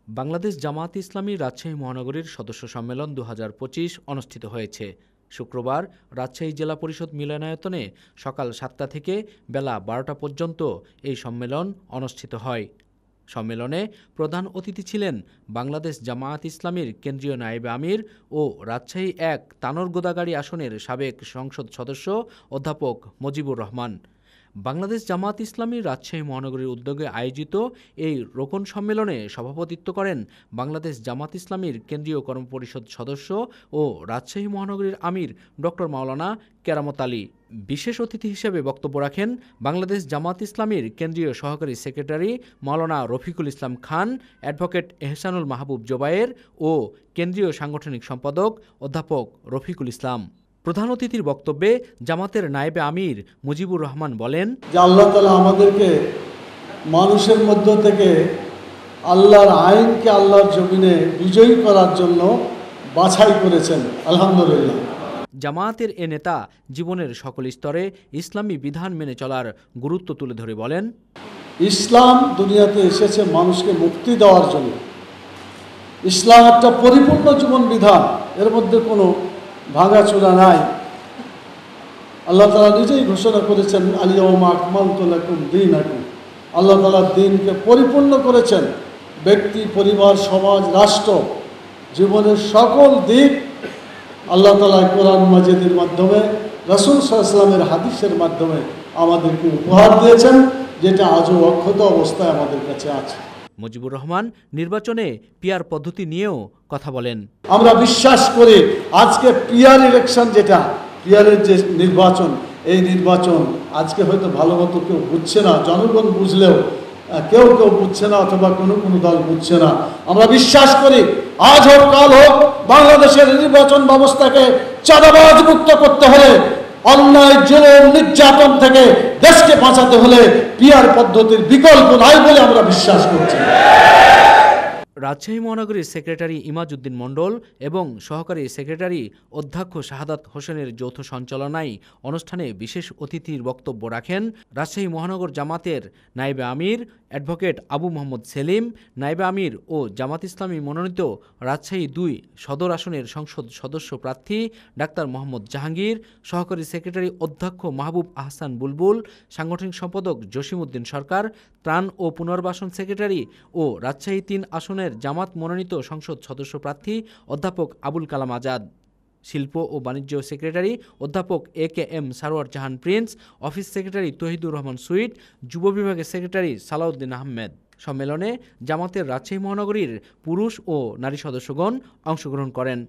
বাংলাদেশ জামায়াত ইসলামী রাজশাহী মহানগরীর সদস্য সম্মেলন ২০২৫ অনুষ্ঠিত হয়েছে। শুক্রবার রাজশাহী জেলা পরিষদ মিলনায়তনে সকাল ৭টা থেকে বেলা ১২টা পর্যন্ত এই সম্মেলন অনুষ্ঠিত হয়। সম্মেলনে প্রধান অতিথি ছিলেন বাংলাদেশ জামায়াত ইসলামীর কেন্দ্রীয় নায়েবে আমির ও রাজশাহী ১ তানোর গোদাগাড়ী আসনের সাবেক সংসদ সদস্য অধ্যাপক মজিবুর রহমান। বাংলাদেশ জামায়াত ইসলামী রাজশাহী মহানগরীর উদ্যোগে আয়োজিত এই রোকন সম্মেলনে সভাপতিত্ব করেন বাংলাদেশ জামায়াত ইসলামীর কেন্দ্রীয় কর্মপরিষদ সদস্য ও রাজশাহী মহানগরীর আমির ডক্টর মাওলানা কেরামত আলী। বিশেষ অতিথি হিসেবে বক্তব্য রাখেন বাংলাদেশ জামায়াত ইসলামীর কেন্দ্রীয় সহকারী সেক্রেটারি মাওলানা রফিকুল ইসলাম খান, অ্যাডভোকেট এহসানুল মাহবুব জোবায়ের ও কেন্দ্রীয় সাংগঠনিক সম্পাদক অধ্যাপক রফিকুল ইসলাম। প্রধান অতিথির বক্তব্যে জামাতের নায়েবে আমির মুজিবুর রহমান বলেন যে আল্লাহ তাআলা আমাদেরকে মানুষের মধ্য থেকে আল্লাহর আইনকে আল্লাহর জমিনে বিজয়ী করার জন্য বাছাই করেছেন। আলহামদুলিল্লাহ। জামায়াতের এ নেতা জীবনের সকল স্তরে ইসলামী বিধান মেনে চলার গুরুত্ব তুলে ধরে বলেন, ইসলাম দুনিয়াতে এসেছে মানুষকে মুক্তি দেওয়ার জন্য। ইসলাম একটা পরিপূর্ণ জীবন বিধান, এর মধ্যে কোনো ভাঙাচোরা নাই। আল্লাহ তাআলা নিজেই ঘোষণা করেছেন, আল-ইয়াওমা আকমালতু লাকুম দীনাকুম। আল্লাহ তাআলা দ্বীনকে পরিপূর্ণ করেছেন। ব্যক্তি, পরিবার, সমাজ, রাষ্ট্র, জীবনের সকল দিক আল্লাহ তাআলা কোরআন মাজিদের মাধ্যমে, রাসূল সাল্লাল্লাহু আলাইহি ওয়াসাল্লামের হাদিসের মাধ্যমে আমাদেরকে উপহার দিয়েছেন, যেটা আজও অক্ষত অবস্থায় আমাদের কাছে আছে। মুজিবুর রহমান নির্বাচনে পিআর পদ্ধতি নিয়েও কথা বলেন। আমরা বিশ্বাস করি আজকে পিআর ইলেকশন, যেটা পিআরের যে নির্বাচন, এই নির্বাচন আজকে হয়তো ভালো মতো কেউ বুঝছে না, জনগণ বুঝলেও কেউ বুঝছে না, অথবা কোনো দল বুঝছে না। আমরা বিশ্বাস করি আজ হোক কাল হোক বাংলাদেশের নির্বাচন ব্যবস্থাকে চাঁদাবাজ মুক্ত করতে হলে, অন্যায় জুলুম নির্যাতন থেকে দেশকে বাঁচাতে হলে পিআর পদ্ধতির বিকল্প নাই বলে আমরা বিশ্বাস করছি। রাজশাহী মহানগরীর সেক্রেটারি ইমাজউদ্দিন মণ্ডল এবং সহকারী সেক্রেটারি অধ্যক্ষ শাহাদাত হোসেনের যৌথ সঞ্চালনায় অনুষ্ঠানে বিশেষ অতিথির বক্তব্য রাখেন রাজশাহী মহানগর জামাতের নায়েবে আমির অ্যাডভোকেট আবু মোহাম্মদ সেলিম, নায়েবে আমির ও জামাত ইসলামী মনোনীত রাজশাহী ২ সদর আসনের সংসদ সদস্য প্রার্থী ডাক্তার মোহাম্মদ জাহাঙ্গীর, সহকারী সেক্রেটারি অধ্যক্ষ মাহবুব আহসান বুলবুল, সাংগঠনিক সম্পাদক জসিমউদ্দিন সরকার, ত্রাণ ও পুনর্বাসন সেক্রেটারি ও রাজশাহী ৩ আসনের জামাত মনোনীত সংসদ সদস্য প্রার্থী অধ্যাপক আবুল কালাম আজাদ, শিল্প ও বাণিজ্য সেক্রেটারি অধ্যাপক AKM Sarwar Jahan Prince, office secretary Tohidur Rahman Sweet, যুব বিভাগের সেক্রেটারি সালাউদ্দিন আহমেদ। সম্মেলনে জামাতের রাজশাহী মহানগরীর পুরুষ ও নারী সদস্যগণ অংশগ্রহণ করেন।